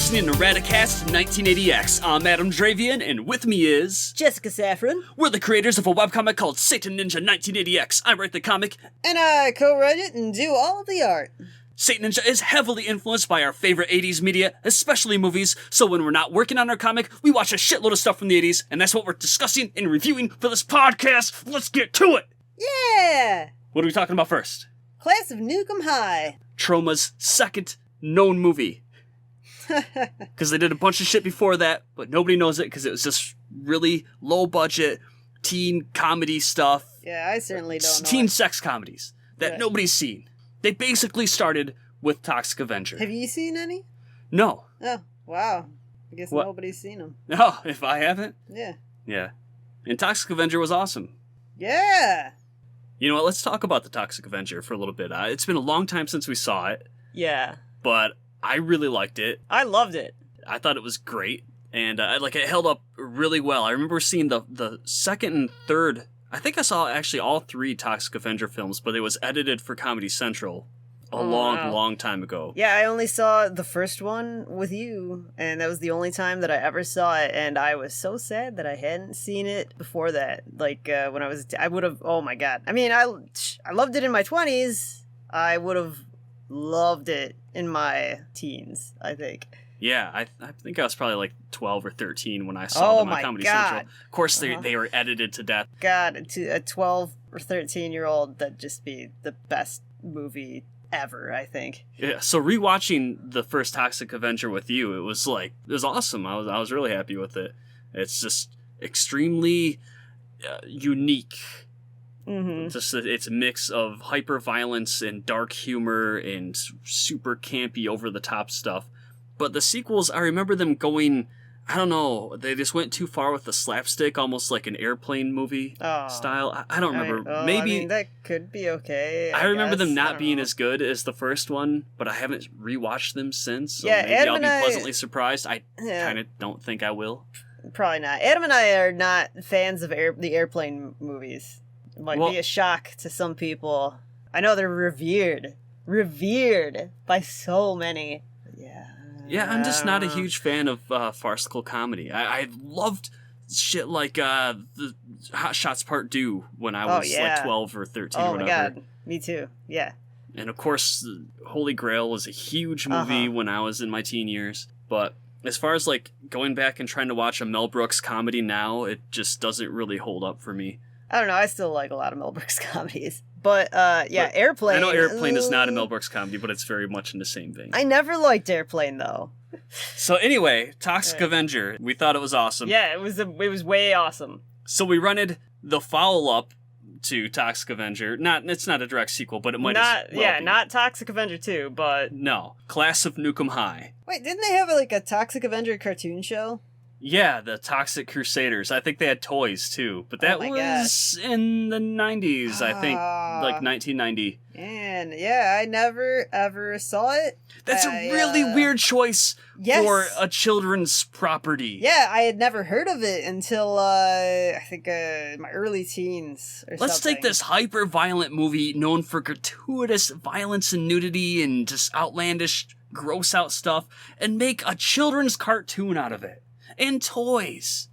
listening to Radicast 198X. I'm Adam Dravian, and with me is... Jessica Safron. We're the creators of a webcomic called Satan Ninja 1980X. I write the comic. And I co-write it and do all of the art. Satan Ninja is heavily influenced by our favorite 80s media, especially movies, so when we're not working on our comic, we watch a shitload of stuff from the 80s, and that's what we're discussing and reviewing for this podcast. Let's get to it! Yeah! What are we talking about first? Class of Nuke 'em High. Troma's second known movie. Because they did a bunch of shit before that, but nobody knows it because it was just really low budget teen comedy stuff. Yeah, I certainly don't know. Teen sex comedies that nobody's seen. They basically started with Toxic Avenger. Have you seen any? No. Oh, wow. I guess nobody's seen them. No, if I haven't? Yeah. Yeah. And Toxic Avenger was awesome. Yeah! You know what, let's talk about the Toxic Avenger for a little bit. It's been a long time since we saw it. Yeah. But I really liked it. I loved it. I thought it was great. And it held up really well. I remember seeing the second and third. I think I saw actually all three Toxic Avenger films, but it was edited for Comedy Central a long time ago. Yeah, I only saw the first one with you, and that was the only time that I ever saw it, and I was so sad that I hadn't seen it before that. When I would have, oh my god. I mean, I loved it in my 20s. I would have loved it in my teens, I think. Yeah, I think I was probably like 12 or 13 when I saw them on Comedy Central. Of course, they were edited to death. God, to a 12 or 13-year-old, that'd just be the best movie ever, I think. Yeah, so rewatching the first Toxic Avenger with you, it was awesome. I was really happy with it. It's just extremely unique. Mm-hmm. Just it's a mix of hyper violence and dark humor and super campy, over the top stuff. But the sequels, I remember them going, I don't know, they just went too far with the slapstick, almost like an airplane movie style. I don't remember. Maybe I mean, that could be okay. I remember them not being as good as the first one, but I haven't rewatched them since. So maybe Adam I'll be pleasantly surprised. I kind of don't think I will. Probably not. Adam and I are not fans of the airplane movies. It might be a shock to some people. I know they're revered by so many. Yeah, I'm just not a huge fan of farcical comedy. I loved shit like the Hot Shots Part 2 when I was like 12 or 13 or whatever. Oh my god, me too, yeah. And of course, Holy Grail was a huge movie when I was in my teen years. But as far as like going back and trying to watch a Mel Brooks comedy now, it just doesn't really hold up for me. I don't know, I still like a lot of Mel Brooks comedies. But, Airplane... I know Airplane is not a Mel Brooks comedy, but it's very much in the same vein. I never liked Airplane, though. So anyway, Toxic Avenger. We thought it was awesome. Yeah, it was way awesome. So we rented the follow-up to Toxic Avenger. It's not a direct sequel, but it might as well be. Not Toxic Avenger 2, but... No, Class of Nuke 'em High. Wait, didn't they have, a Toxic Avenger cartoon show? Yeah, the Toxic Crusaders. I think they had toys, too. But that was in the 90s, I think. Like 1990. And, I never, ever saw it. That's a really weird choice for a children's property. Yeah, I had never heard of it until, I think, my early teens or something. Let's take this hyper-violent movie known for gratuitous violence and nudity and just outlandish, gross-out stuff and make a children's cartoon out of it. And toys.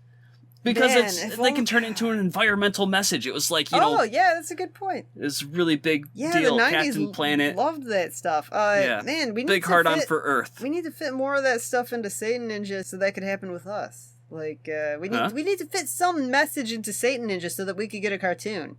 Because they can turn it into an environmental message. It was like, Oh, yeah, that's a good point. It's a really big deal. The 90s Captain Planet. Loved that stuff. Man, we need big hard on for Earth. We need to fit more of that stuff into Satan Ninja so that could happen with us. We need to fit some message into Satan Ninja so that we could get a cartoon.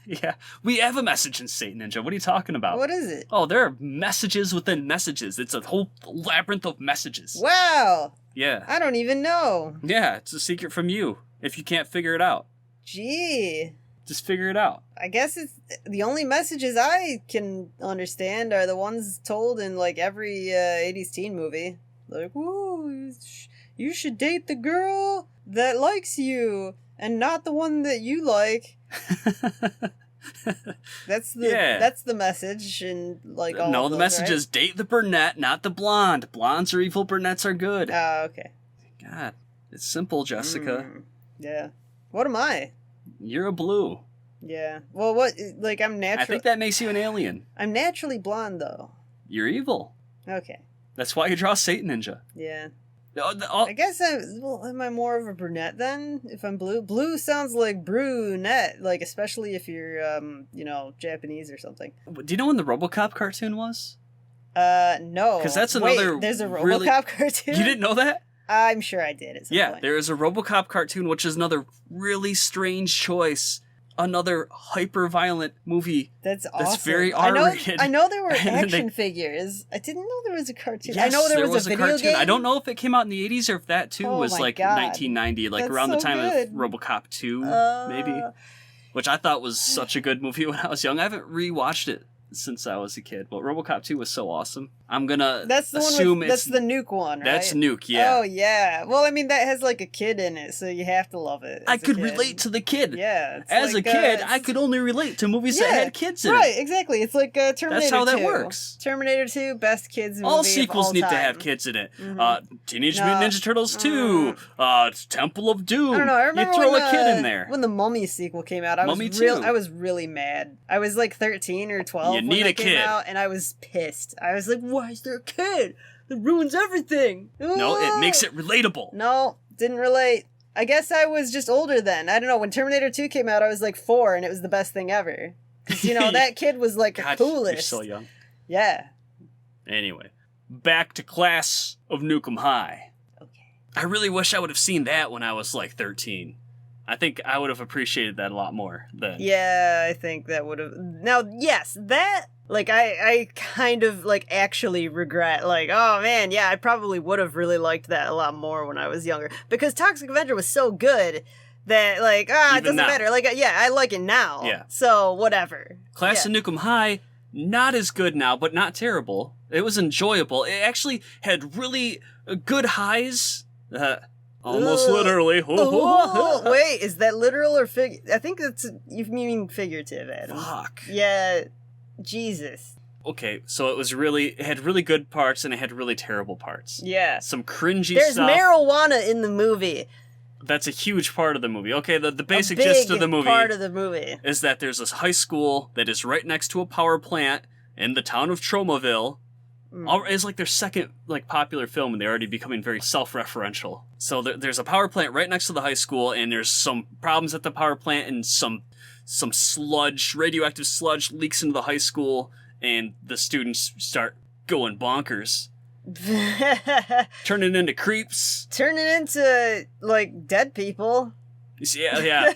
Yeah, we have a message in Satan Ninja. What are you talking about? What is it? Oh, there are messages within messages. It's a whole labyrinth of messages. Wow. Yeah. I don't even know. Yeah, it's a secret from you, if you can't figure it out. Gee. Just figure it out. I guess it's the only messages I can understand are the ones told in, every 80s teen movie. Like, woo, you should date the girl that likes you, and not the one that you like. That's the message, and all no, of the those, message right? is date the brunette, not the blonde. Blondes are evil, brunettes are good. Oh, okay. God, it's simple, Jessica. Yeah. What am I? You're a blue. Yeah. Well, what? I'm natural. I think that makes you an alien. I'm naturally blonde, though. You're evil. Okay. That's why you draw Satan Ninja. Yeah. Oh, I guess am I more of a brunette then? If I'm blue? Blue sounds like brunette, like especially if you're, Japanese or something. do you know when the Robocop cartoon was? No. Because that's Wait, another there's a Robocop really... cartoon? You didn't know that? I'm sure I did at some point. There is a Robocop cartoon, which is another really strange choice. Another hyper-violent movie. That's awesome. That's very R-rated. I know there were action figures. I didn't know there was a cartoon. Yes, I know there was a video cartoon. game. I don't know if it came out in the 80s or if that too was like God. 1990, like That's around the so time good. of Robocop 2, maybe. Which I thought was such a good movie when I was young. I haven't rewatched it since I was a kid, but Robocop 2 was so awesome. I'm gonna assume that's the Nuke one, right? That's Nuke, yeah. Oh, yeah. Well, I mean, that has like a kid in it, so you have to love it. I could relate to the kid. Yeah. As a kid, I could only relate to movies that had kids in it. Right, exactly. It's like Terminator 2. That's how that works. Terminator 2, best kids movie All sequels of all need time. to have kids in it. Mm-hmm. Teenage Mutant Ninja Turtles 2, Temple of Doom. I don't know. I remember you throw when, a kid in there. When the Mummy sequel came out, I was really mad. I was like 13 or 12 You when need that a came kid. out, and I was pissed. I was like, why is there a kid? It ruins everything. No, it makes it relatable. No, didn't relate. I guess I was just older then. I don't know. When Terminator 2 came out, I was like 4, and it was the best thing ever. Because, that kid was like the coolest. You're so young. Yeah. Anyway, back to Class of Nukem High. Okay. I really wish I would have seen that when I was like 13. I think I would have appreciated that a lot more then. Yeah, I think that would have... Now, yes, that... Like, I kind of, like, actually regret, like, oh, man, yeah, I probably would have really liked that a lot more when I was younger. Because Toxic Avenger was so good that, like, it doesn't matter. Like, yeah, I like it now. Yeah. So, whatever. Class of Nukem High, not as good now, but not terrible. It was enjoyable. It actually had really good highs. Almost literally. Oh, wait, is that literal or I think you mean figurative, Adam. Fuck. Yeah. Jesus. Okay, so it had really good parts and it had really terrible parts. Yeah. Some cringy There's stuff. There's marijuana in the movie. That's a huge part of the movie. Okay, the basic gist of the movie part of the movie is that there's this high school that is right next to a power plant in the town of Tromaville. It's like their second popular film, and they're already becoming very self-referential. So there's a power plant right next to the high school, and there's some problems at the power plant, and some sludge, radioactive sludge, leaks into the high school, and the students start going bonkers. Turning into creeps. Turning into, like, dead people. Yeah.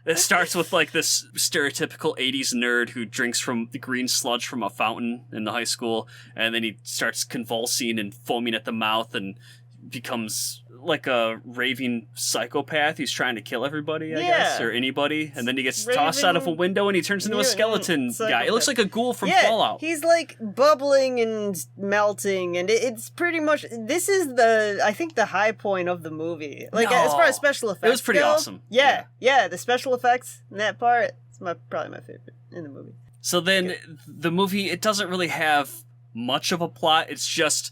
It starts with, like, this stereotypical 80s nerd who drinks from the green sludge from a fountain in the high school, and then he starts convulsing and foaming at the mouth and becomes like a raving psychopath. He's trying to kill everybody, I guess, or anybody, and then he gets tossed out of a window and he turns into a skeleton guy. It looks like a ghoul from Fallout. He's like bubbling and melting, and it's pretty much, this is I think the high point of the movie. Like, as far as special effects it was pretty awesome. Yeah, the special effects in that part, it's probably my favorite in the movie. So then the movie, it doesn't really have much of a plot. It's just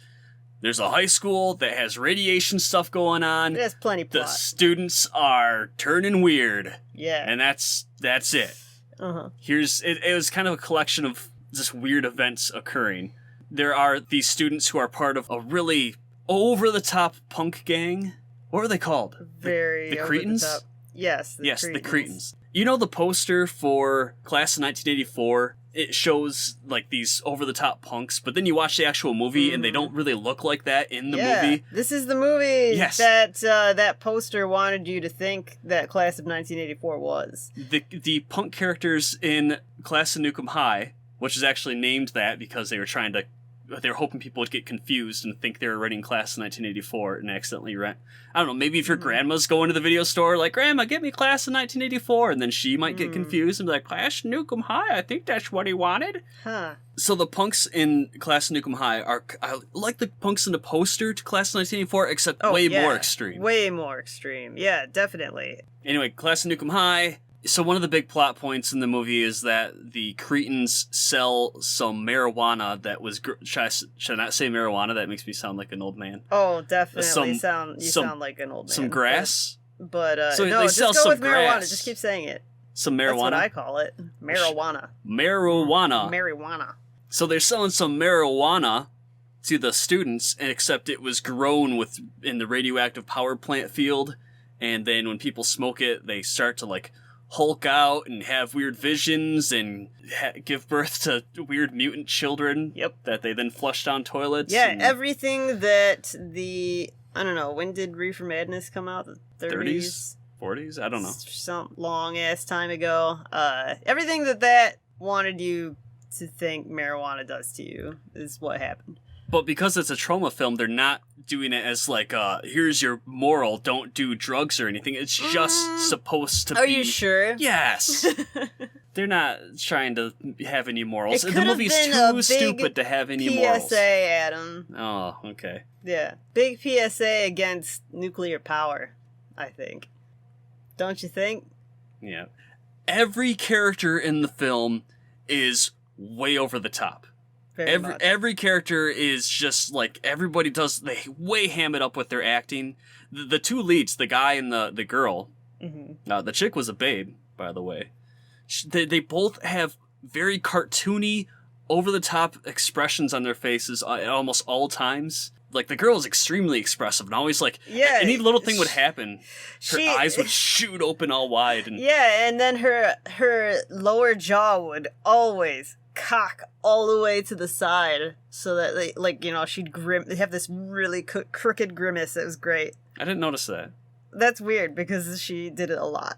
there's a high school that has radiation stuff going on. It has plenty plot. The students are turning weird. Yeah. And that's it. Uh-huh. It was kind of a collection of just weird events occurring. There are these students who are part of a really over-the-top punk gang. What were they called? The Cretins? over-the-top. Yes, the Cretins. You know the poster for Class of 1984? It shows, like, these over-the-top punks, but then you watch the actual movie, and they don't really look like that in the movie. This is the movie that that poster wanted you to think that Class of 1984 was. The punk characters in Class of Nukem High, which is actually named that because they were hoping people would get confused and think they were writing Class of 1984 and accidentally rent. I don't know, maybe if your grandma's going to the video store, like, Grandma, get me Class of 1984, and then she might get confused and be like, Class of Nukem High, I think that's what he wanted. Huh. So the punks in Class of Nukem High are like the punks in the poster to Class of 1984, except way more extreme. Way more extreme, yeah, definitely. Anyway, Class of Nukem High. So one of the big plot points in the movie is that the Cretins sell some marijuana that was... Should I not say marijuana? That makes me sound like an old man. Oh, definitely. You sound like an old man. Some grass? But so no, just go with marijuana. Just keep saying it. Some marijuana? That's what I call it. Marijuana. Marijuana. Marijuana. So they're selling some marijuana to the students, except it was grown in the radioactive power plant field, and then when people smoke it, they start to like Hulk out and have weird visions and give birth to weird mutant children. Yep. That they then flush down toilets. Yeah, everything that I don't know, when did Reefer Madness come out? The 30s? 40s? I don't know. Some long-ass time ago. Everything that wanted you to think marijuana does to you is what happened. But because it's a Troma film, they're not doing it as like, here's your moral, don't do drugs or anything. It's just supposed to be... Are you sure? Yes. They're not trying to have any morals. The movie's too stupid to have any morals. PSA, Adam. Oh, okay. Yeah. Big PSA against nuclear power, I think. Don't you think? Yeah. Every character in the film is way over the top. Every character is just like, everybody they way ham it up with their acting. The two leads, the guy and the girl, the chick was a babe, by the way. They both have very cartoony, over the top expressions on their faces at almost all times. Like, the girl is extremely expressive and always like, any little thing would happen, her eyes would shoot open all wide. And and then her lower jaw would always cock all the way to the side, so that she'd have this really crooked grimace. It was great. I didn't notice that. That's weird because she did it a lot.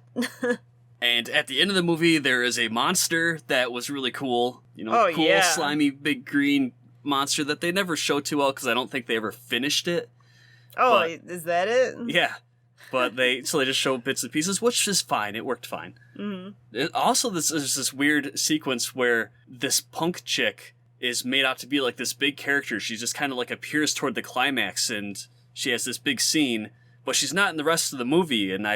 And at the end of the movie, there is a monster that was really cool. Slimy, big green monster that they never show too well because I don't think they ever finished it. Oh, is that it? Yeah. But they just show bits and pieces, which is fine. It worked fine. Mm-hmm. Also, there's this weird sequence where this punk chick is made out to be like this big character. She just kind of like appears toward the climax, and she has this big scene, but she's not in the rest of the movie. And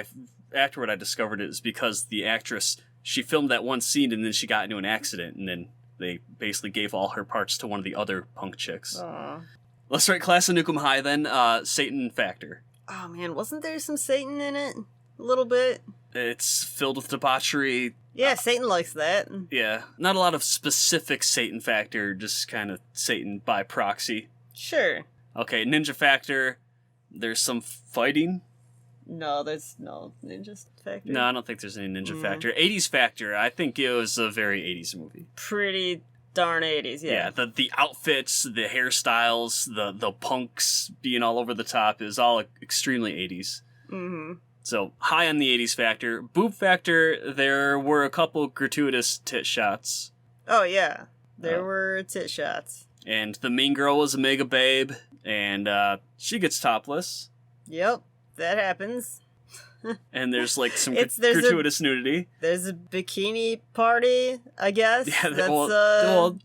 afterward I discovered it is because the actress, she filmed that one scene and then she got into an accident, and then they basically gave all her parts to one of the other punk chicks. Aww. Let's rate Class of Nuke 'Em High then. Satan Factor. Oh man, wasn't there some Satan in it? A little bit. It's filled with debauchery. Yeah, Satan likes that. Yeah, not a lot of specific Satan Factor, just kind of Satan by proxy. Sure. Okay, Ninja Factor. There's some fighting. No, there's no Ninja Factor. No, I don't think there's any Ninja Factor. 80s Factor. I think it was a very 80s movie. Pretty darn 80s, yeah. Yeah, the outfits, the hairstyles, the punks being all over the top is all extremely 80s. Mm-hmm. So, high on the 80s Factor. Boob Factor, there were a couple gratuitous tit shots. Oh, yeah. There were tit shots. And the mean girl was a mega babe, and she gets topless. Yep, that happens. And there's like some gratuitous nudity. There's a bikini party, I guess. Yeah, that's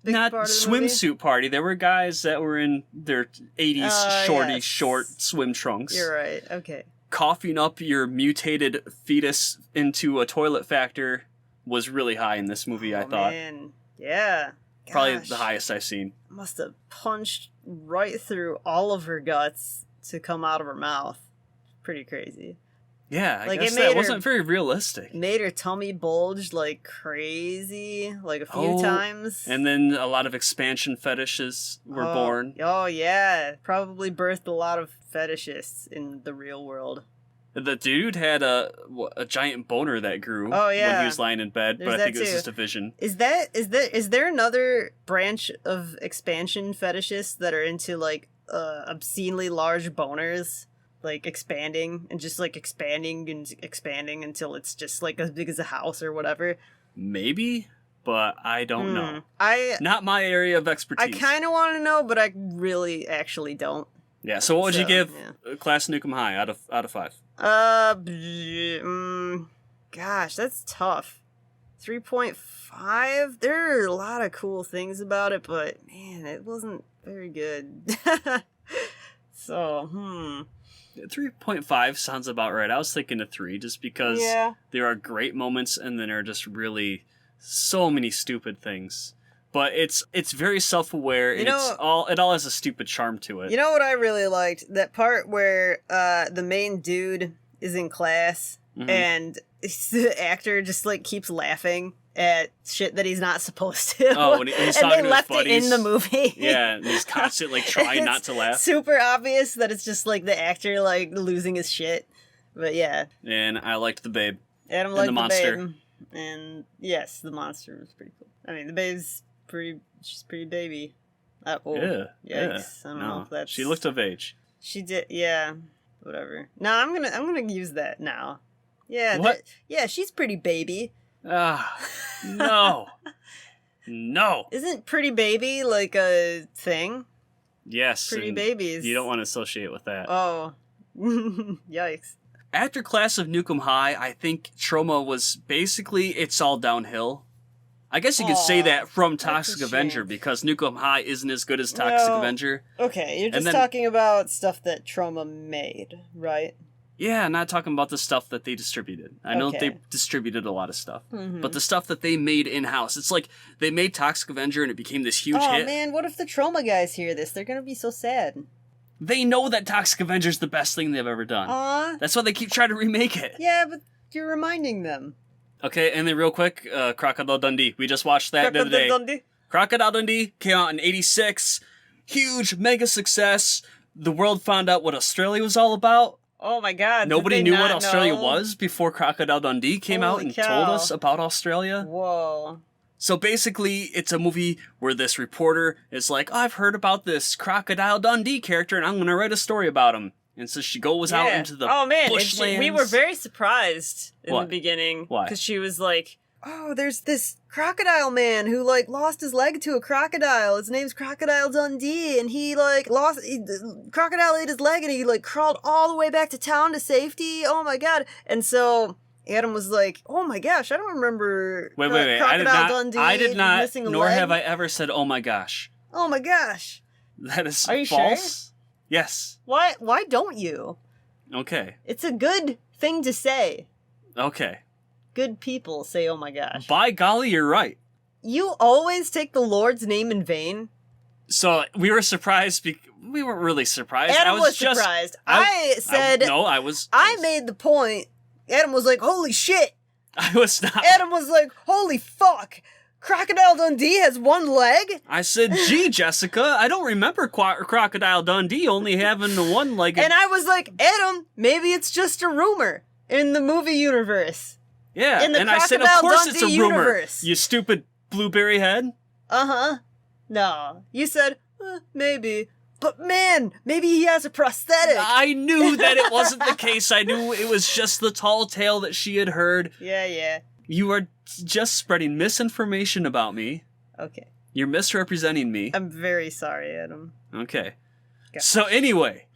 not swimsuit party. There were guys that were in their 80s short swim trunks. You're right. Okay. Coughing up your mutated fetus into a toilet factor was really high in this movie, I thought. Man. Yeah. Probably the highest I've seen. Must have punched right through all of her guts to come out of her mouth. Pretty crazy. Yeah, I guess that wasn't very realistic. Made her tummy bulge like crazy, like a few times. And then a lot of expansion fetishes were born. Oh, yeah. Probably birthed a lot of fetishists in the real world. The dude had a giant boner that grew when he was lying in bed, but I think it was just a vision. Is there another branch of expansion fetishists that are into like obscenely large boners? Like expanding and just like expanding and expanding until it's just like as big as a house or whatever. Maybe, but I don't know. Not my area of expertise. I kind of want to know, but I really actually don't. Yeah. So what would you give Class Nuke 'Em High out of 5? Gosh, that's tough. 3.5. There are a lot of cool things about it, but man, it wasn't very good. So, 3.5 sounds about right. I was thinking a 3 just because there are great moments and then there are just really so many stupid things. But it's very self-aware and it all has a stupid charm to it. You know what I really liked? That part where the main dude is in class and the actor just like keeps laughing at shit that he's not supposed to. Oh, and he's and talking they to his left it buddies. in the movie. Yeah, and he's constantly trying not to laugh. Super obvious that it's just like the actor like losing his shit. But yeah. And I liked the babe. Adam And liked the monster. babe. And yes, the monster was pretty cool. I mean, the babe's she's pretty baby. Yeah. Yikes. Yeah. I don't know if that's... She looked of age. She did, yeah. Whatever. No, I'm gonna use that now. Yeah. What? Yeah, she's pretty baby. Ah, no. No. Isn't pretty baby like a thing? Yes. Pretty and babies. You don't want to associate with that. Oh. Yikes. After Class of Nukem High, I think Troma was basically it's all downhill. I guess you could say that from Toxic a Avenger shame. because Nukem High isn't as good as Toxic No. Avenger. Okay, you're just then- talking about stuff that Troma made, right? Yeah, not talking about the stuff that they distributed. I know Okay. they distributed a lot of stuff. Mhm. But the stuff that they made in-house, it's like they made Toxic Avenger and it became this huge Oh hit. man, what if the Troma guys hear this? They're gonna be so sad. They know that Toxic Avenger is the best thing they've ever done. Aw. That's why they keep trying to remake it. Yeah, but you're reminding them. Okay, and then real quick, Crocodile Dundee. We just watched that the other day. Dundee. Crocodile Dundee came out in 86. Huge, mega success. The world found out what Australia was all about. Oh my god. Nobody did they knew what not Australia know? was before Crocodile Dundee came out Holy and cow. told us about Australia. Whoa. So basically, it's a movie where this reporter is like, I've heard about this Crocodile Dundee character and I'm going to write a story about him. And so she goes out Yeah. into the oh man, and bushlands. we were very surprised in What? the beginning. Why? Because she was like, oh, there's this crocodile man who like lost his leg to a crocodile. His name's Crocodile Dundee, and he like crocodile ate his leg, and he like crawled all the way back to town to safety. Oh my god! And so Adam was like, oh my gosh, I don't remember. Wait. Crocodile Dundee I did not, missing a nor leg. have I ever said, oh my gosh. Oh my gosh! That is Are you false. Yes. Why? Why don't you? Okay. It's a good thing to say. Okay. Good people say, oh my gosh. By golly, you're right. You always take the Lord's name in vain. So we were surprised. We weren't really surprised. Adam I was just surprised. I said, no, I was. I made the point. Adam was like, holy shit. I was not. Adam was like, holy fuck. Crocodile Dundee has one leg? I said, gee, Jessica, I don't remember Crocodile Dundee only having the one leg. And I was like, Adam, maybe it's just a rumor in the movie universe. Yeah, in the and I said, of Crocodile course it's a Dundee rumor. universe. You stupid blueberry head. Uh-huh. No. You said, maybe. But man, maybe he has a prosthetic. I knew that it wasn't the case. I knew it was just the tall tale that she had heard. Yeah. You are just spreading misinformation about me. Okay. You're misrepresenting me. I'm very sorry, Adam. Okay. Gosh. So anyway,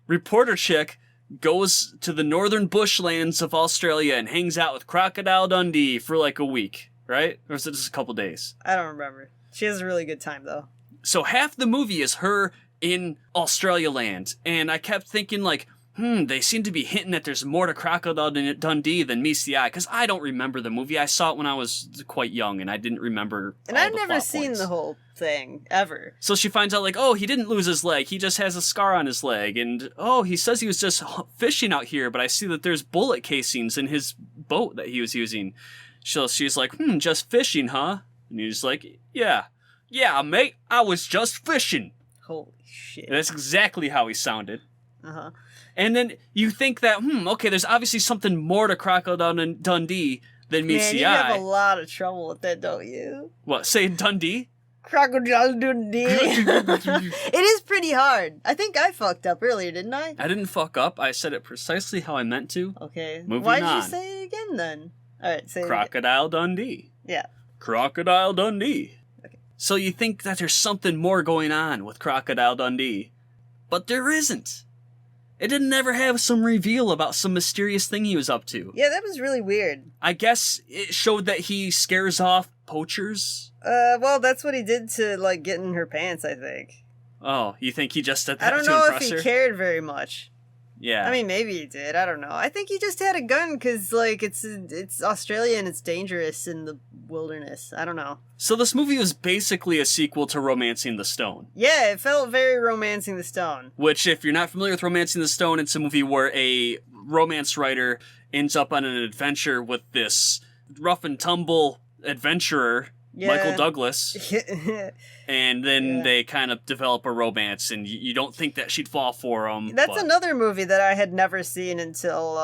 reporter chick goes to the northern bushlands of Australia and hangs out with Crocodile Dundee for like a week, right? Or is it just a couple days? I don't remember. She has a really good time, though. So half the movie is her in Australia land, and I kept thinking like, they seem to be hinting that there's more to Crocodile Dundee than meets the eye, because I don't remember the movie. I saw it when I was quite young, and I didn't remember And all I've the never plot seen points. the whole thing, ever. So she finds out like, oh, he didn't lose his leg. He just has a scar on his leg. And, oh, he says he was just fishing out here, but I see that there's bullet casings in his boat that he was using. So she's like, just fishing, huh? And he's like, yeah, mate, I was just fishing. Holy shit. And that's exactly how he sounded. Uh-huh. And then you think that, okay, there's obviously something more to Crocodile Dundee than meets Man, the you eye. have a lot of trouble with that, don't you? What, say Dundee? Crocodile Dundee. It is pretty hard. I think I fucked up earlier, didn't I? I didn't fuck up. I said it precisely how I meant to. Okay. Moving Why'd on. you say it again, then? Alright, say it Crocodile Dundee. again. Yeah. Crocodile Dundee. Okay. So you think that there's something more going on with Crocodile Dundee. But there isn't. It didn't ever have some reveal about some mysterious thing he was up to. Yeah, that was really weird. I guess it showed that he scares off poachers. Well, that's what he did to, like, get in her pants, I think. Oh, you think he just did that I don't to know impress if he her? cared very much. Yeah. I mean, maybe he did. I don't know. I think he just had a gun because, like, it's Australia and it's dangerous in the wilderness. I don't know. So this movie was basically a sequel to Romancing the Stone. Yeah, it felt very Romancing the Stone. Which, if you're not familiar with Romancing the Stone, it's a movie where a romance writer ends up on an adventure with this rough and tumble adventurer, Yeah. Michael Douglas, and then Yeah. they kind of develop a romance, and you don't think that she'd fall for him. That's but... another movie that I had never seen until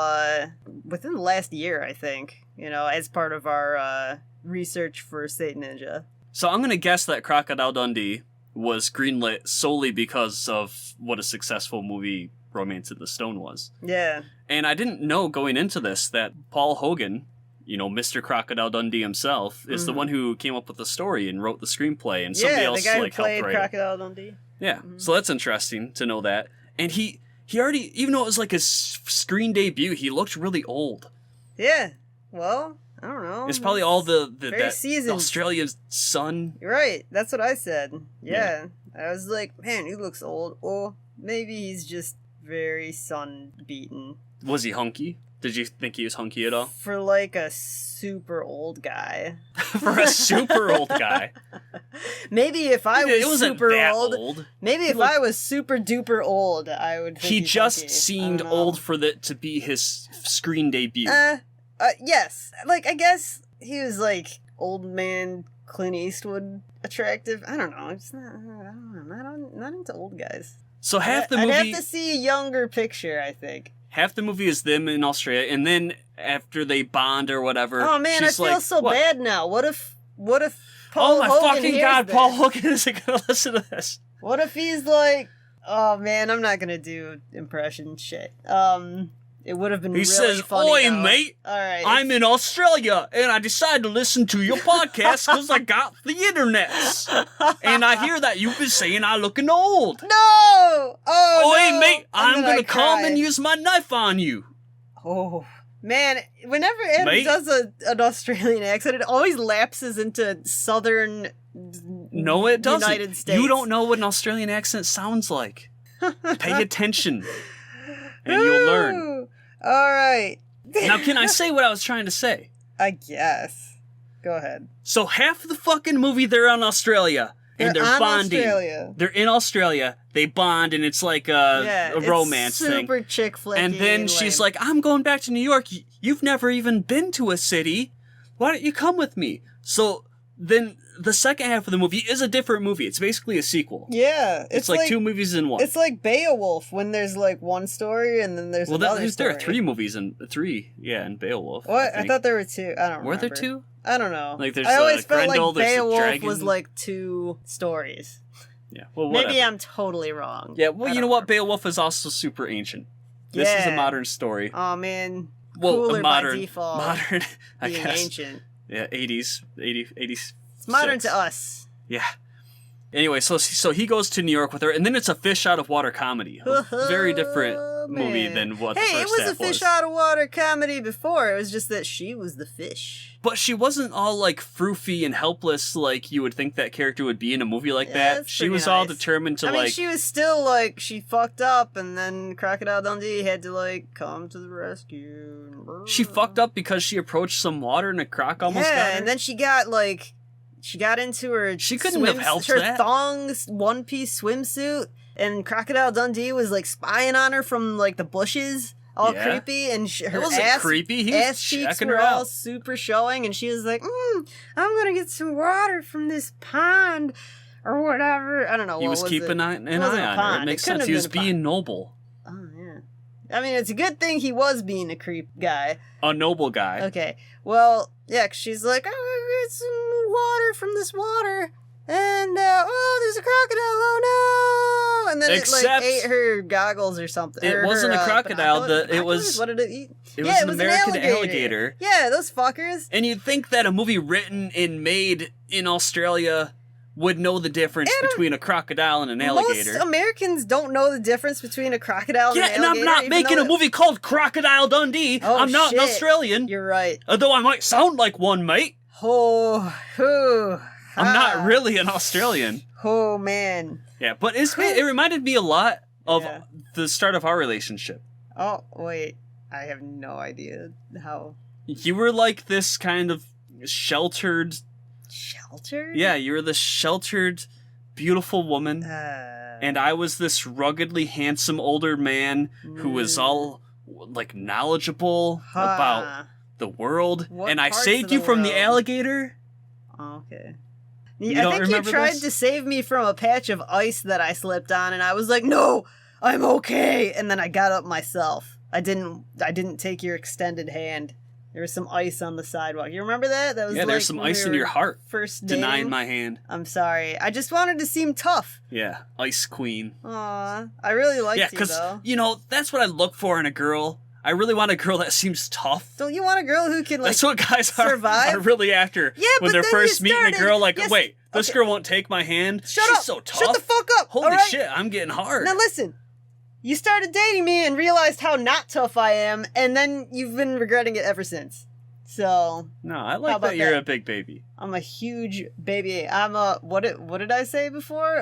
within the last year, I think. As part of our research for Satan Ninja. So I'm gonna guess that Crocodile Dundee was greenlit solely because of what a successful movie Romance in the Stone was. Yeah. And I didn't know going into this that Paul Hogan, Mr. Crocodile Dundee himself, is the one who came up with the story and wrote the screenplay, and somebody else the guy who helped played write it. Crocodile Dundee. Yeah, so that's interesting to know that. And he already, even though it was like his screen debut, he looked really old. Yeah. Well, I don't know. It's probably all the seasoned. Australian sun. Right. That's what I said. Yeah. I was like, man, he looks old. Or maybe he's just very sun beaten. Was he hunky? Did you think he was hunky at all? For like a super old guy. For a super old guy. Maybe if I was it wasn't super that old. Maybe if I was super duper old, I would think he he's just hunky. seemed old for that to be his screen debut. Yes. Like, I guess he was like old man Clint Eastwood attractive. I don't know. It's not. I don't know. Not into old guys. So half the movie. I'd have to see a younger picture, I think. Half the movie is them in Australia, and then after they bond or whatever. Oh man, I she's feel like, so what? bad now. What if Paul Oh my Hogan fucking hears god, this? Paul Hogan isn't gonna listen to this. What if he's like, oh man, I'm not gonna do impression shit. It would have been He really says, funny. "Oi, though. mate, All right, I'm in Australia, and I decided to listen to your podcast because I got the internets. And I hear that you've been saying I looking old. No! Oh, Oi, no! mate, I'm And then gonna I come cry. and use my knife on you." Oh man, whenever Adam Mate? does an Australian accent, it always lapses into southern. No, it doesn't. United States. You don't know what an Australian accent sounds like. Pay attention, and you'll learn. Ooh, all right. Now, can I say what I was trying to say? I guess. Go ahead. So half the fucking movie they're in Australia and they're on bonding. Australia. They're in Australia. They bond and it's like a romance it's thing. super chick flicky. And then she's lame. like, "I'm going back to New York. You've never even been to a city. Why don't you come with me?" So then the second half of the movie is a different movie. It's basically a sequel. Yeah, It's like two movies in one. It's like Beowulf when there's like one story and then there's another there story. are three movies in Beowulf. What? I think. thought there were two. I don't remember. Were there two? I don't know. Like there's I always felt Grendel, like there's the Beowulf dragon. was like two stories. Yeah. Well, whatever. Maybe I'm totally wrong. Yeah. Well, I you know don't what? remember. Beowulf is also super ancient. This is a Yeah. modern story. Oh man. Well, Cooler a modern, by default. modern, I Being guess. ancient. Yeah, 80s. It's modern to us. Yeah. Anyway, so he goes to New York with her, and then it's a fish out of water comedy. A very different movie Man. than what the Hey, first it was a half fish out of water comedy before. It was just that she was the fish. But she wasn't all like froofy and helpless like you would think that character would be in a movie like Yeah, that. that's She pretty was all nice. determined to I mean, like. she was still like, she fucked up, and then Crocodile Dundee had to like come to the rescue. She fucked up because she approached some water and a croc almost got her. and then she got like, she got into her. She couldn't have helped her that. thongs one piece swimsuit, and Crocodile Dundee was like spying on her from like the bushes, all Yeah. creepy, and her It wasn't ass creepy. He was ass cheeks checking were her all out. super showing, and she was like, I'm gonna get some water from this pond or whatever. I don't know. He was keeping an eye wasn't a on her. pond. It makes It couldn't sense. have He was been a being noble. Oh yeah. I mean, it's a good thing he was being a creep guy. A noble guy. Okay. Well, yeah, 'cause she's like, I'm gonna get some water from this water. And, there's a crocodile, oh no! And then it, Except- like, ate her goggles or something. It or wasn't her, a crocodile, binoculars? it was- What did it eat? It Yeah, was it an was an American alligator. alligator. Yeah, those fuckers. And you'd think that a movie written and made in Australia would know the difference between a crocodile and an alligator. Most Americans don't know the difference between a crocodile Yeah, and and an I'm alligator. not even making though a movie called Crocodile Dundee. Oh, I'm not shit. an Australian. You're right. Although I might sound like one, mate. I'm not really an Australian. Oh, man. Yeah, but it reminded me a lot of Yeah. the start of our relationship. Oh, wait. I have no idea how. You were like this kind of sheltered... Shelter? Yeah, you were this sheltered, beautiful woman. And I was this ruggedly handsome older man who was all like knowledgeable about the world. What And I parts saved of you the from the world? alligator. okay. You I don't think you remember tried this? to save me from a patch of ice that I slipped on, and I was like, "No, I'm okay." And then I got up myself. I didn't take your extended hand. There was some ice on the sidewalk. You remember that? That was Yeah, there's some when we ice in were your heart. First dating. Denying my hand. I'm sorry. I just wanted to seem tough. Yeah, Ice Queen. Aw, I really liked Yeah, you because, though. that's what I look for in a girl. I really want a girl that seems tough. Don't you want a girl who can like That's what guys survive? are really after. Yeah, when but they're then first you meeting a started- girl, like, yes, wait, this okay. girl won't take my hand? Shut She's up! so tough. Shut the fuck up! Holy all right? shit, I'm getting hard. Now listen, you started dating me and realized how not tough I am, and then you've been regretting it ever since. So No, I How like about that you're that? a big baby. I'm a huge baby. I'm a what did I say before?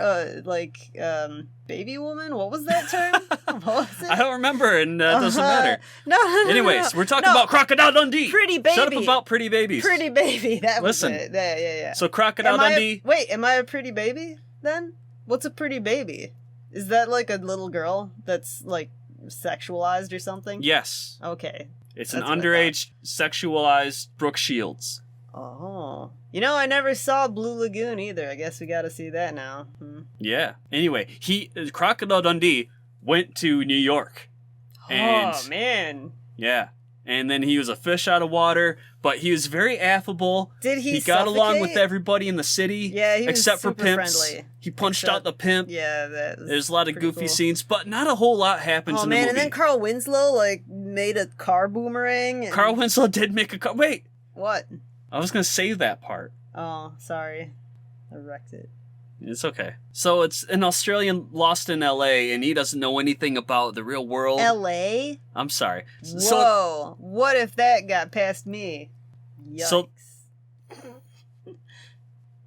Baby woman. What was that term? What was it? I don't remember, and it doesn't matter. No. Anyways, we're talking No. about Crocodile Dundee. Pretty baby. Shut up about pretty babies. Pretty baby. That Listen. was it. Yeah. So Crocodile Am I Dundee. am I a pretty baby then? What's a pretty baby? Is that like a little girl that's like sexualized or something? Yes. Okay. It's That's an what I underage, sexualized Brooke Shields. Oh. You know, I never saw Blue Lagoon either. I guess we gotta see that now. Yeah. Anyway, Crocodile Dundee went to New York. And Oh, man. yeah. And then he was a fish out of water, but he was very affable. Did he got along with suffocate? everybody in the city. Yeah, he was except for super pimps. friendly. He punched Except- out the pimp. Yeah, that was There's a lot of pretty goofy cool. scenes, but not a whole lot happens Oh in the man, movie. and then Carl Winslow like made a car boomerang. And... Carl Winslow did make a car. Wait, What? I was gonna save that part. Oh, sorry. I wrecked it. It's okay. So it's an Australian lost in LA, and he doesn't know anything about the real world. L.A.? I'm sorry. Whoa. So What if that got past me? Yikes. So-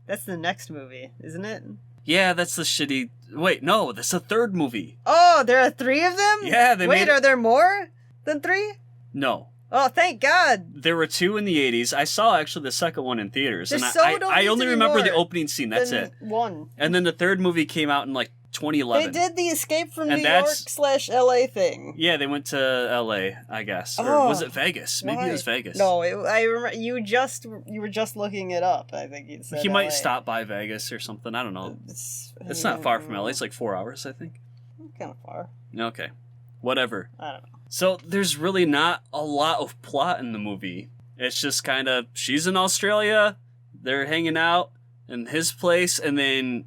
That's the next movie, isn't it? yeah, that's the shitty. Wait, no, that's the third movie. Oh, there are 3 of them? Yeah, they Wait, made. are there more than 3? No, Oh, thank God. there were 2 in the '80s. I saw actually the second one in theaters, There and so don't I need only to be remember the more opening scene. That's Then it. 1. And then the third movie came out in like They 2011. did the Escape from And New that's- York/LA thing. Yeah, they went to LA, I guess, or Oh, was it Vegas? Maybe Why? it was Vegas. No, I remember you were just looking it up. I think you said He might LA. stop by Vegas or something. I don't know. It's It's not far from LA. It's like 4 hours, I think. kind of far. Okay, whatever. I don't know. So there's really not a lot of plot in the movie. It's just kind of she's in Australia, they're hanging out in his place, and then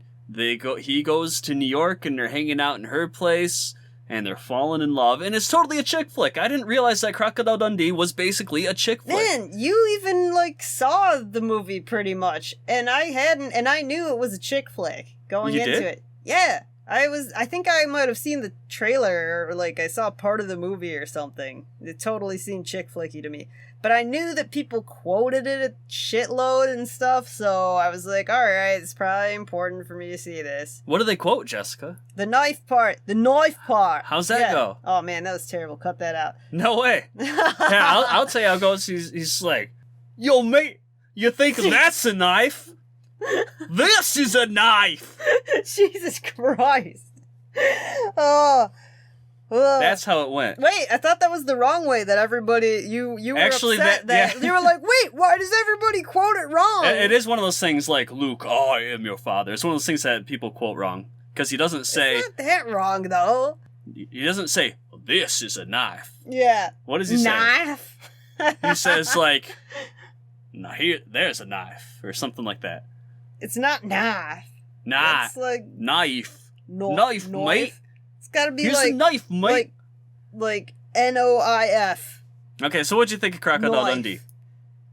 he goes to New York and they're hanging out in her place, and they're falling in love, and it's totally a chick flick. I didn't realize that Crocodile Dundee was basically a chick flick. Man, you even like saw the movie pretty much, and I hadn't, and I knew it was a chick flick going You into did? it. Yeah, I think I might have seen the trailer, or like I saw part of the movie or something. It totally seemed chick flicky to me. But I knew that people quoted it a shitload and stuff, so I was like, alright, it's probably important for me to see this. What do they quote, Jessica? The knife part! The knife part! How's that Yeah. go? Oh man, that was terrible. Cut that out. No way. Yeah, I'll tell you how it goes. He's like, yo, mate, you think that's a knife? This is a knife. Jesus Christ. Oh. Ugh. That's how it went. Wait, I thought that was the wrong way that everybody you were Actually, upset that- yeah. you were like, wait, why does everybody quote it wrong? It is one of those things like, Luke, I am your father. It's one of those things that people quote wrong. Because he doesn't say, It's not that wrong though. he doesn't say, this is a knife. Yeah. What does he say? Knife. He says like, no, there's a knife. Or something like that. It's not knife. Nah, It's like knife. no, Knife, mate. It's gotta be Here's like a knife, mate. like NOIF. Okay, so what'd you think of Crocodile Knife. Dundee?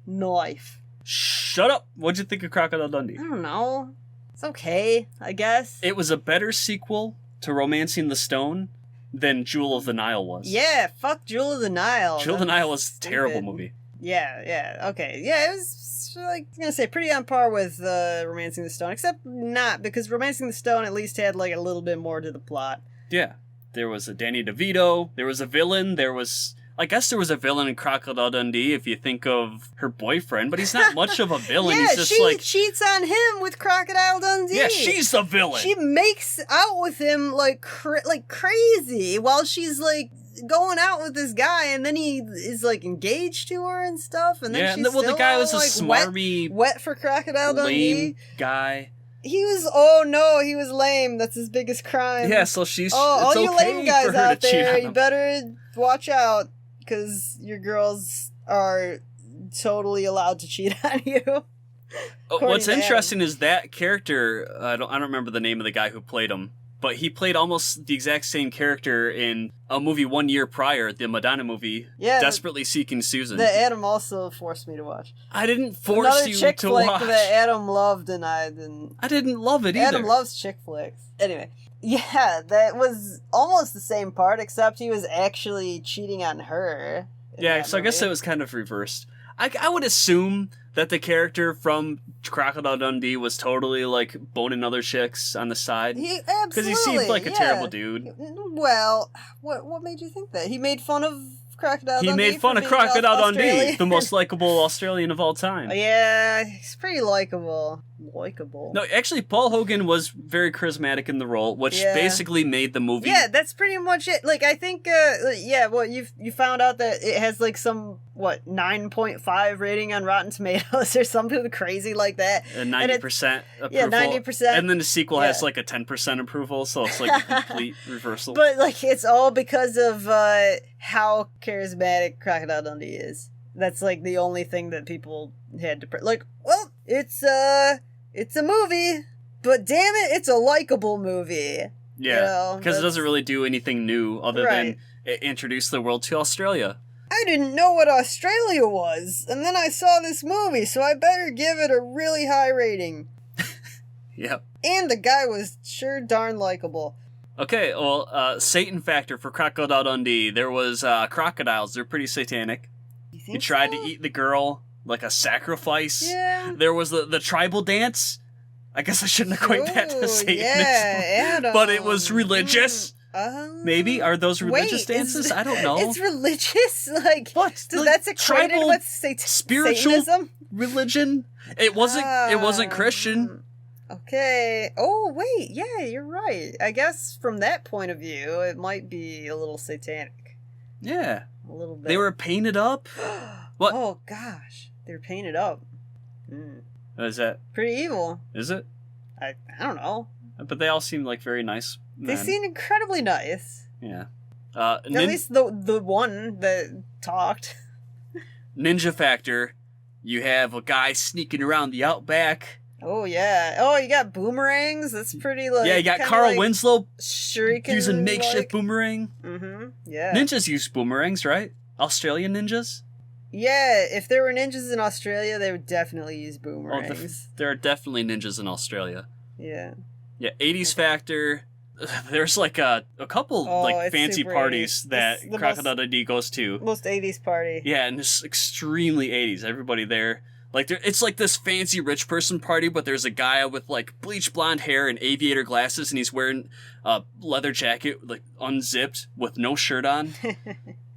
Knife. Shut up. What'd you think of Crocodile Dundee? I don't know. It's okay, I guess. It was a better sequel to Romancing the Stone than Jewel of the Nile was. Yeah, fuck Jewel of the Nile. Jewel of the That's Nile was a terrible stupid. movie. Yeah, okay. Yeah, it was, like, I'm gonna say, pretty on par with Romancing the Stone, except not, because Romancing the Stone at least had, like, a little bit more to the plot. Yeah. There was a Danny DeVito. There was a villain. I guess there was a villain in Crocodile Dundee if you think of her boyfriend, but he's not much of a villain. Yeah, He's just she like, cheats on him with Crocodile Dundee. yeah, she's the villain. She makes out with him, like crazy, while she's, like, going out with this guy, and then he is like engaged to her and stuff, and then she's well, still the guy all, was a like, smarmy, wet for Crocodile Dundee. lame guy. He was, oh no, he was lame. That's his biggest crime. Yeah, so she's all it's you okay lame guys for her out to cheat there, on you him. better watch out, because your girls are totally allowed to cheat on you. What's to interesting is that character. I don't remember the name of the guy who played him, but he played almost the exact same character in a movie 1 year prior, the Madonna movie, Yeah, Desperately Seeking Susan. that Adam also forced me to watch. I didn't force Another you chick to flick watch. that Adam loved, and I didn't. I didn't love it either. Adam loves chick flicks. Anyway, yeah, that was almost the same part, except he was actually cheating on her. Yeah, so I guess it was kind of reversed. I would assume that the character from Crocodile Dundee was totally like boning other chicks on the side. Because he seemed like a terrible dude. Well, what made you think that? He made fun of Crocodile Dundee? He made fun of Crocodile Dundee, the most likable Australian of all time. Yeah, he's pretty likable. No, actually, Paul Hogan was very charismatic in the role, which basically made the movie. Yeah, that's pretty much it. Like, I think, well, you found out that it has, like, some, 9.5 rating on Rotten Tomatoes or something crazy like that. 90% approval. Yeah, 90%. And then the sequel has, like, a 10% approval, so it's, like, a complete reversal. But, like, it's all because of how charismatic Crocodile Dundee is. That's, like, the only thing that people had to... Like, well, it's a movie, but damn it, it's a likable movie. Yeah, because it doesn't really do anything new other than introduce the world to Australia. I didn't know what Australia was, and then I saw this movie, so I better give it a really high rating. Yep. And the guy was sure darn likable. Okay, well, Satan factor for Crocodile Dundee. There was crocodiles. They're pretty satanic. He tried to eat the girl like a sacrifice. Yeah. There was the tribal dance. I guess I shouldn't equate that to Satanism. Yeah, Adam. But it was religious. Maybe? Are those religious dances? I don't know. It's religious? Like, what? So that's equated with spiritual Satanism? Religion? It wasn't Christian. Okay. Oh, wait. Yeah, you're right. I guess from that point of view, it might be a little satanic. Yeah. A little bit. They were painted up? What? Oh, gosh. They were painted up. What is that? Pretty evil. Is it? I don't know. But they all seem like very nice men. They seem incredibly nice. Yeah. At least the one that talked. Ninja factor. You have a guy sneaking around the outback. Oh, yeah. Oh, you got boomerangs? That's pretty, like... Yeah, you got Carl Winslow using makeshift boomerang. Mm-hmm, yeah. Ninjas use boomerangs, right? Australian ninjas? Yeah, if there were ninjas in Australia, they would definitely use boomerangs. There are definitely ninjas in Australia. Yeah. Yeah, 80s factor. There's like a couple fancy parties that Crocodile Dundee goes to. Most 80s party. Yeah, and it's extremely 80s. Everybody there. Like, it's like this fancy rich person party, but there's a guy with, like, bleach blonde hair and aviator glasses, and he's wearing a leather jacket, like, unzipped, with no shirt on.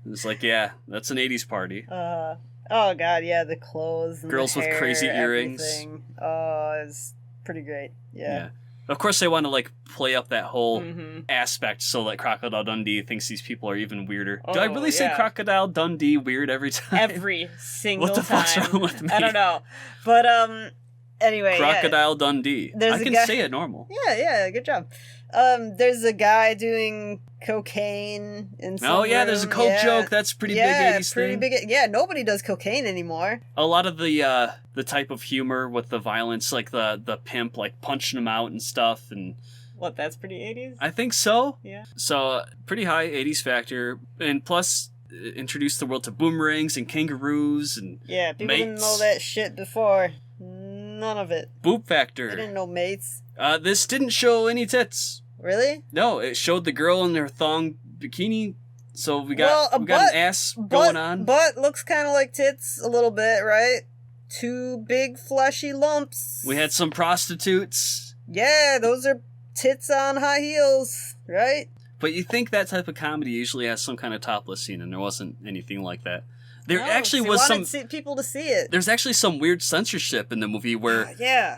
It's like, yeah, that's an 80s party. Oh, God, yeah, the clothes and girls the hair, with crazy earrings. Everything. Oh, it's pretty great. Yeah. Of course, they want to, like, play up that whole aspect so that Crocodile Dundee thinks these people are even weirder. Do I really say Crocodile Dundee weird every time? Every single time. What the fuck's wrong with me? I don't know. But, anyway. Crocodile Dundee. I can say it normal. Yeah, good job. There's a guy doing cocaine in some room. There's a coke joke. That's pretty big 80s thing. Big. Yeah, nobody does cocaine anymore. A lot of the type of humor with the violence, like the pimp, like punching him out and stuff, and what? That's pretty 80s. I think so. Yeah. So pretty high 80s factor, and plus introduced the world to boomerangs and kangaroos and people mates. didn't know that shit before. None of it. Boob factor. They didn't know mates. This didn't show any tits. Really? No, it showed the girl in her thong bikini. So we got an ass going on. Butt looks kind of like tits a little bit, right? Two big fleshy lumps. We had some prostitutes. Yeah, those are tits on high heels, right? But you think that type of comedy usually has some kind of topless scene, and there wasn't anything like that. There actually was some people to see it. There's actually some weird censorship in the movie where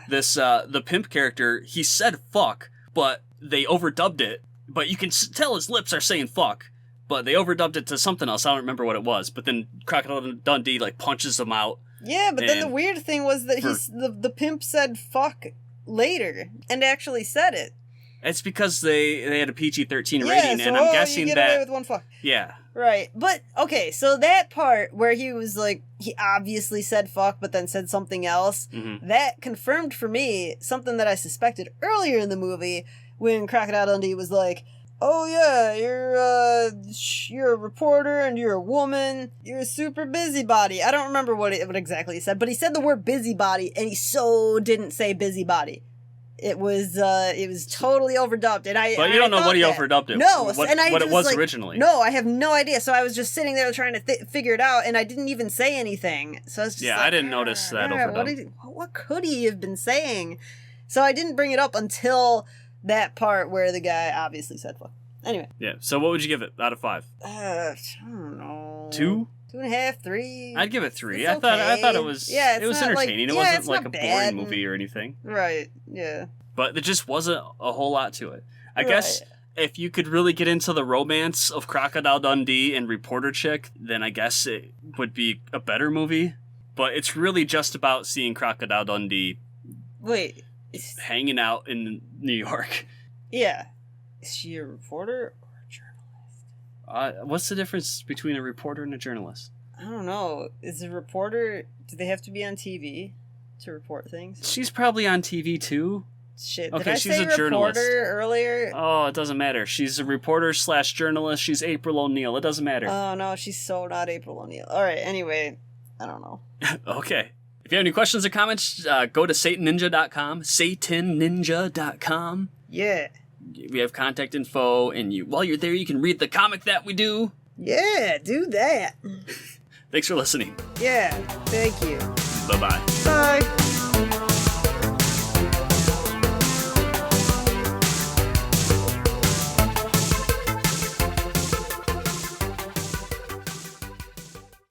this the pimp character, he said fuck, but they overdubbed it. But you can tell his lips are saying fuck. but they overdubbed it to something else. I don't remember what it was. But then Crocodile Dundee like punches him out. Yeah, but then the weird thing was that the pimp said "fuck" later and actually said it. It's because they had a PG-13 rating, and I'm guessing you get that away with one fuck. Yeah. Right, but okay, so that part where he was like, he obviously said fuck, but then said something else, that confirmed for me something that I suspected earlier in the movie when Crocodile Dundee was like, oh yeah, you're a reporter and you're a woman, you're a super busybody. I don't remember what exactly he said, but he said the word busybody, and he so didn't say busybody. It was totally overdubbed, and But you don't know what he overdubbed it. No, what it was originally. No, I have no idea. So I was just sitting there trying to figure it out, and I didn't even say anything. So I was just I didn't notice that overdub. What could he have been saying? So I didn't bring it up until that part where the guy obviously said fuck. Anyway. Yeah. So what would you give it out of 5? I don't know. 2? 2.5, 3. I'd give it 3. It's I thought it was it was entertaining. Like, it wasn't like a boring movie or anything. Right. Yeah. But there just wasn't a whole lot to it. I guess if you could really get into the romance of Crocodile Dundee and Reporter Chick, then I guess it would be a better movie. But it's really just about seeing Crocodile Dundee hanging out in New York. Yeah. Is she a reporter or a journalist? What's the difference between a reporter and a journalist? I don't know. Is a reporter... Do they have to be on TV to report things? She's probably on TV too. Shit. Okay, did I she's say a journalist earlier? Oh, it doesn't matter. She's a reporter / journalist. She's April O'Neil. It doesn't matter. Oh, no, she's so not April O'Neil. All right, anyway, I don't know. Okay. If you have any questions or comments, go to satanninja.com. satanninja.com. Yeah. We have contact info, and while you're there, you can read the comic that we do. Yeah, do that. Thanks for listening. Yeah, thank you. Bye-bye. Bye.